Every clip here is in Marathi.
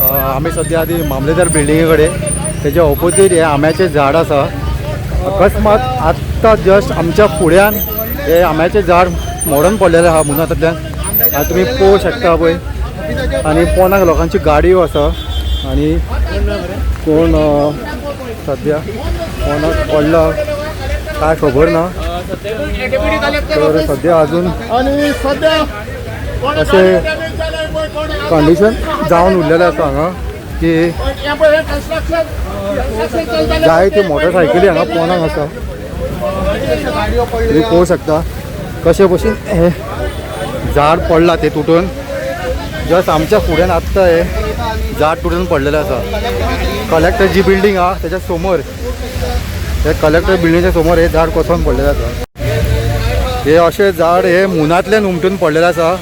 आम्ही सध्या आधी मामलेदार बिल्डिंगे कडेन त्याच्या ऑपोजीट हे आंब्याचे झाड आसा. अकस्मात आत्ता जस्ट आमच्या फुड्यान हे आंब्याचे झाड मोडून पडलेले आहा मुनांतल्यान. तुम्ही पळोवं शकता पळय. आणि पोनाक लोकांची गाडयो आसा आणि कोण सध्या पोनाक पडला काय खबर ना. तर सध्या अजून असे कंडिशन जावन उरलेले आसा हांगा की जाय त्यो मोटरसायकली हांगा पोनाक आसा. तुम्ही पळोवं शकता कशे भशेन हे झाड पडला ते तुटून. जस्ट आमच्या फुड्यान आत्ता हे झाड तुटून पडलेलें आसा. कलेक्टर जी बिल्डींग हा त्याच्या समोर हे कलेक्टर बिल्डिंगच्या समोर हे झाड कोसळून पडलेलें आसा. हे अशें झाड हे मुनांतल्यान उमटून पडलेलें आसा.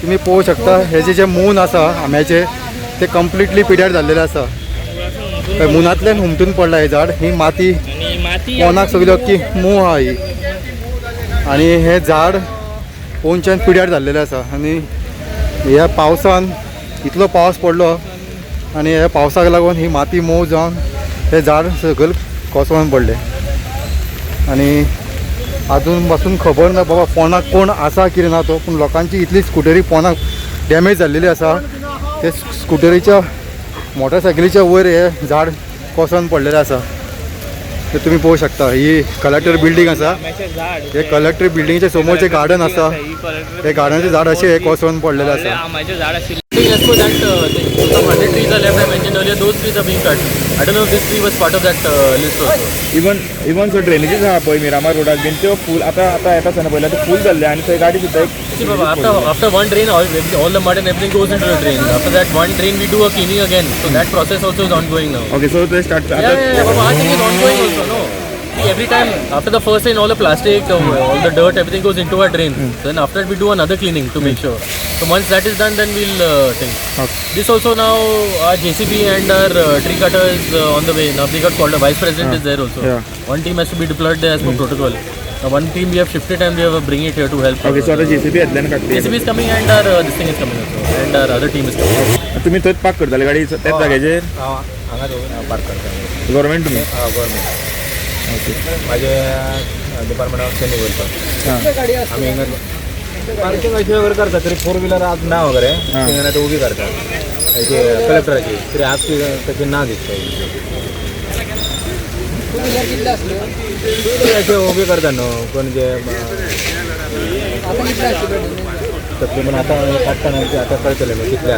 तुम्ही पळोवं शकता हेजे जे मून आसा आंब्याचे ते कंप्लिटली पिड्यार जाल्लेले आसा. मुनांतल्यान उमटून पडला हे झाड. ही माती पोनाक सगळी अख्खी मूग आहा ही. आणि हे झाड पोनच्यान पिड्यार जाल्लेलें आसा. आणि ह्या पावसान इतलो पावस पडलो आणि ह्या पावसाक लागून ही माती मोव जावन हे झाड सगळं कोसळून पडले. आणि अजून पासून खबर ना बाबा पोनाक कोण आसा कितें ना तो. पूण लोकांची इतली स्कुटरी पोनाक डॅमेज जाल्लेली आसा. ते स्कुटरीच्या मोटरसायकलीच्या वयर हे झाड कोसळून पडलेलें आसा. ते तुम्ही पळोवं शकता. ही कलेक्टर बिल्डिंग आसा. हे कलेक्टर बिल्डिंगच्या समोरचे गार्डन आसा. हे गार्डनाचे झाड असे हे कोसळून पडलेले आसा. As for that, some 100 trees are left. I mentioned earlier, those trees are being cut. I don't know if this tree was part of that list also. Even so drainages आहा पळय मिरामार रोडाक बीन त्यो फूल आता येता आसतना पळयला ते फूल जाल्ले आनी थंय गाडी सुद्दां See, Baba, after one drain, all the mud and everything goes into the drain. After that one drain, we do a cleaning again. So that process also is ongoing now. Okay so ते start Yeah, Baba, our thing is ongoing also, no? See, every time after the first rain, all the plastic, all the dirt, everything goes into our drain. Then after that, we do another cleaning to make sure. So once that is done, then we'll think. This also now, our JCB and our tree cutter is on the way. Now they got called. The vice president is there also. One team has to be deployed there as per protocol. Now one team we have shifted and we have bring it here to help. Okay so आता JCB येतल्यान काडटली. JCB is coming and our this thing is coming also. And our other team is coming. तुम्ही थंयच पार्क करताले गाडी त्याच जाग्याचेर हांगा पार्क करता. गव्हर्नमेंट तुम्ही गव्हर्नमेंट. माझे डिपार्टमेंट ऑफ सेमी वेलफेअर. आम्ही हिंगा पार्किंग अशी वगैरे करतात तरी 4 व्हीलर आज ना वगैरे हिंगा उभी करतात. याची कलेक्टराची तरी आज त्याचे ना दिसतं. असे उभी करतात ना पण जे पण आता काढताना आता कळतले कितले